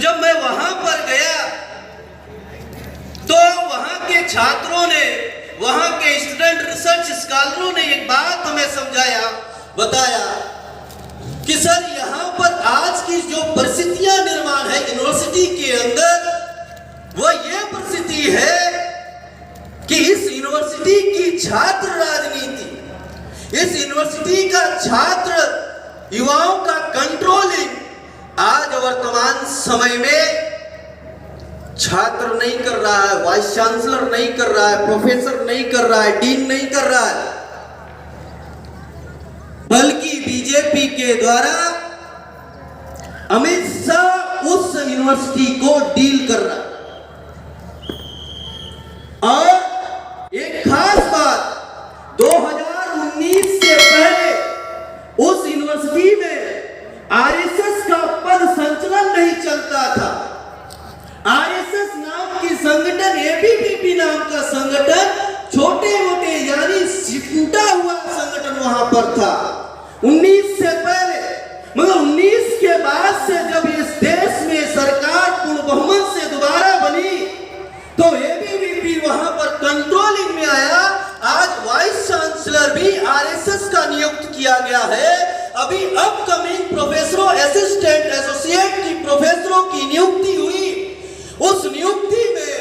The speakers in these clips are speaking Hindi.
जब मैं वहां पर गया तो वहां के छात्रों ने, वहां के स्टूडेंट रिसर्च स्कॉलरों ने एक बात हमें समझाया, बताया कि सर यहाँ पर आज की जो परिस्थितियां निर्माण है यूनिवर्सिटी के अंदर, वो ये परिस्थिति है कि इस यूनिवर्सिटी की छात्र राजनीति, इस यूनिवर्सिटी का छात्र युवाओं का कंट्रोलिंग आज वर्तमान समय में छात्र नहीं कर रहा है, वाइस चांसलर नहीं कर रहा है, प्रोफेसर नहीं कर रहा है, डीन नहीं कर रहा है, बल्कि बीजेपी के द्वारा अमित शाह उस यूनिवर्सिटी को डील कर रहा है। और एक खास बात, 2019 से पहले उस यूनिवर्सिटी में आरएसएस का पद संचलन नहीं चलता था। आरएसएस नाम की संगठन, एबीवीपी नाम का संगठन, छोटे मोटे यानी टूटा हुआ संगठन वहां पर था 19 से पहले। मगर 19 के बाद से जब इस देश में सरकार पूर्ण बहुमत से दोबारा बनी तो एबीवीपी वहां पर कंट्रोलिंग में आया। आज वाइस चांसलर भी आरएसएस का नियुक्त किया गया है। अभी अपकमिंग प्रोफेसरों, असिस्टेंट, एसोसिएट की प्रोफेसरों की नियुक्ति हुई। उस नियुक्ति में,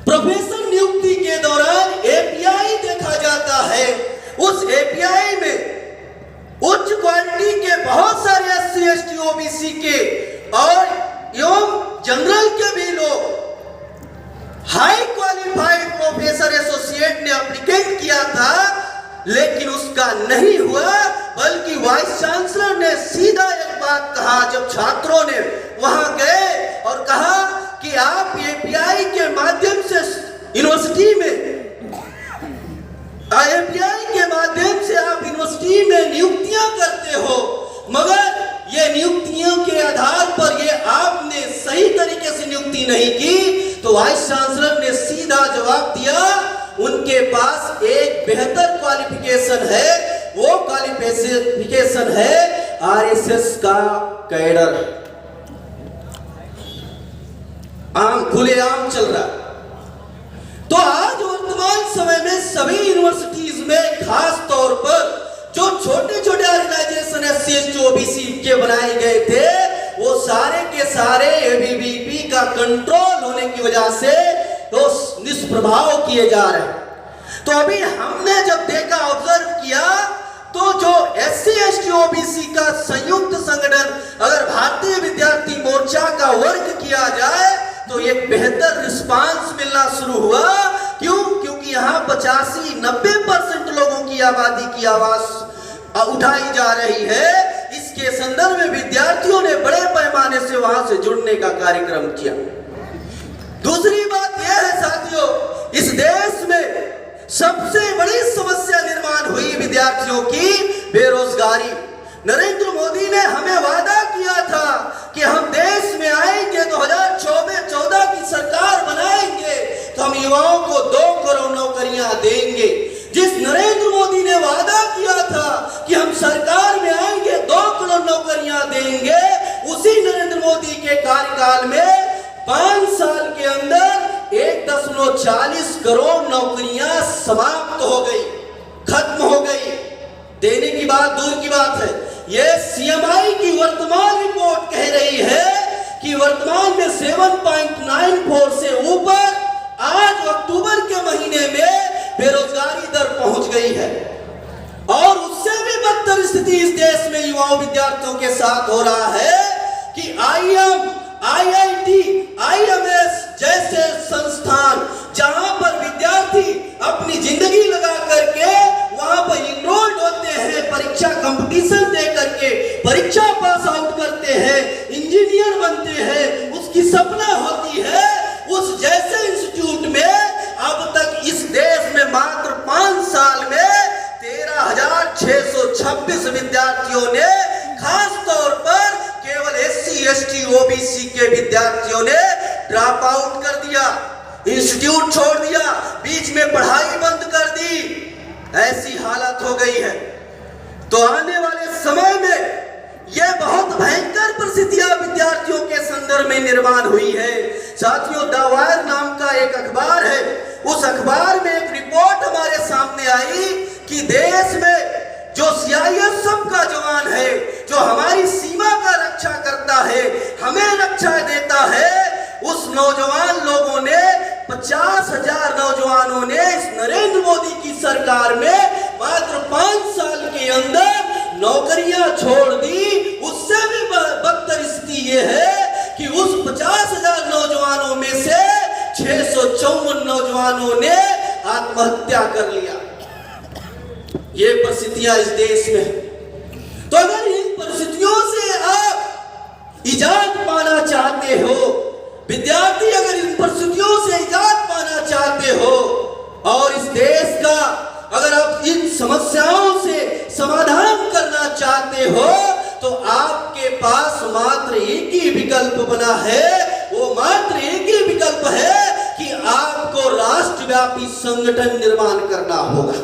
प्रोफेसर नियुक्ति के दौरान एपीआई देखा जाता है। उस एपीआई में उच्च क्वालिटी के बहुत सारे एससी, एसटी, ओबीसी के और एवं जनरल के भी लोग, हाई क्वालिफाइड प्रोफेसर एसोसिएट ने एप्लीकेट किया था, लेकिन उसका नहीं हुआ। बल्कि वाइस चांसलर ने सीधा एक बात कहा जब छात्रों ने वहां गए और कहा कि आप एपीआई के माध्यम से यूनिवर्सिटी में, एपीआई के माध्यम से आप यूनिवर्सिटी में नियुक्तियां करते हो, मगर ये नियुक्तियों के आधार पर ये आपने सही तरीके से नियुक्ति नहीं की। तो वाइस चांसलर ने सीधा जवाब दिया, उनके पास एक बेहतर क्वालिफिकेशन है, वो क्वालिफिकेशन है आरएसएस का कैडर। खुलेआम चल रहा। तो आज वर्तमान समय में सभी यूनिवर्सिटीज में खास तौर पर जो छोटे छोटे ऑर्गेनाइजेशन एससी, एसटी, ओबीसी के बनाए गए थे, वो सारे के सारे एबीवीपी का कंट्रोल होने की वजह से तो निष्प्रभाव किए जा रहे हैं। तो अभी हमने जब देखा, ऑब्जर्व किया, तो जो एससी, एसटी, ओबीसी का संयुक्त संगठन अगर भारतीय विद्यार्थी मोर्चा का वर्क किया जाए तो एक बेहतर रिस्पांस मिलना शुरू हुआ। क्यों? क्योंकि यहाँ 85-90% लोगों की आबादी की आवाज उठाई जा रही है। इसके संदर्भ में विद्यार्थियों ने बड़े पैमाने से वहां से जुड़ने का कार्यक्रम किया। दूसरी बात यह है साथियों, इस देश में सबसे बड़ी समस्या निर्माण हुई विद्यार्थियों की बेरोजगारी। नरेंद्र मोदी ने हमें वादा किया था कि हम देश में आएंगे, 2014 की सरकार बनाएंगे तो हम युवाओं को 2 करोड़ नौकरियां देंगे। जिस नरेंद्र मोदी ने वादा किया था कि हम सरकार में आएंगे 2 करोड़ नौकरियां देंगे, उसी नरेंद्र मोदी के कार्यकाल में 5 साल के अंदर 1.40 करोड़ नौकरियां समाप्त हो गई, खत्म हो गई। देने की बात दूर की बात है, यह सीएमआई की वर्तमान रिपोर्ट कह रही है कि वर्तमान में 7.94 से ऊपर आज अक्टूबर के महीने में बेरोजगारी दर पहुंच गई है। और उससे भी बदतर स्थिति इस देश में युवाओं विद्यार्थियों के साथ हो रहा है कि आईएम, आईआईटी, आईएमएस जैसे संस्थान जहां पर विद्यार्थी अपनी जिंदगी लगा करके वहां पर इनरोल्ड होते हैं, परीक्षा कंपटीशन दे करके परीक्षा पास आउट करते हैं, इंजीनियर बनते हैं, उसकी सपना होती है, उस जैसे इंस्टीट्यूट में अब तक इस देश में मात्र 5 साल में 13,626 विद्यार्थियों ने, खास तौर पर केवल एससी, एसटी, ओबीसी के विद्यार्थियों ने ड्रॉप आउट कर दिया, इंस्टीट्यूट छोड़ दिया, बीच में पढ़ाई बंद कर दी। ऐसी हालत हो गई है। तो आने वाले समय में यह बहुत भयंकर परिस्थितियां विद्यार्थियों के आई कि देश में जो सीआईएसएफ का जवान है, जो हमारी सीमा का रक्षा करता है, हमें रक्षा देता है, उस नौजवान लोगों ने 50,000 नौजवानों ने इस नरेंद्र मोदी की सरकार में मात्र 5 साल के अंदर नौकरियां छोड़ दी। उससे भी बदतर स्थिति ये है कि उस 50,000 नौजवानों में से 654 नौजवानों ने आत्महत्या कर लिया। ये परिस्थितियां इस देश में है। तो अगर इन परिस्थितियों से आप इजाद पाना चाहते हो, विद्यार्थी अगर इन परिस्थितियों से इजाद पाना चाहते हो और इस देश का अगर आप इन समस्याओं से समाधान करना चाहते हो, तो आपके पास मात्र एक ही विकल्प बना है। वो मात्र एक ही विकल्प है कि आपको राष्ट्रव्यापी संगठन निर्माण करना होगा।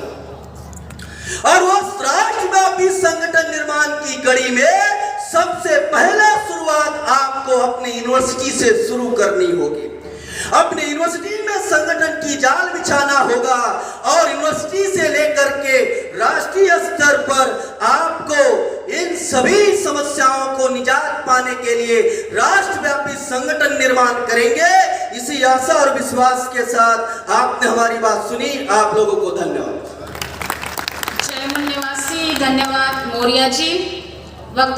और वो राष्ट्रव्यापी संगठन निर्माण की कड़ी में सबसे पहला शुरुआत आपको अपनी यूनिवर्सिटी से शुरू करनी होगी। अपनी यूनिवर्सिटी में संगठन की जाल बिछाना होगा और यूनिवर्सिटी से लेकर के राष्ट्रीय स्तर पर आपको इन सभी समस्याओं को निजात पाने के लिए राष्ट्रव्यापी संगठन निर्माण करेंगे। इसी आशा और विश्वास के साथ आपने हमारी बात सुनी। आप लोगों को धन्यवाद। जयमन निवासी, धन्यवाद मौर्य जी।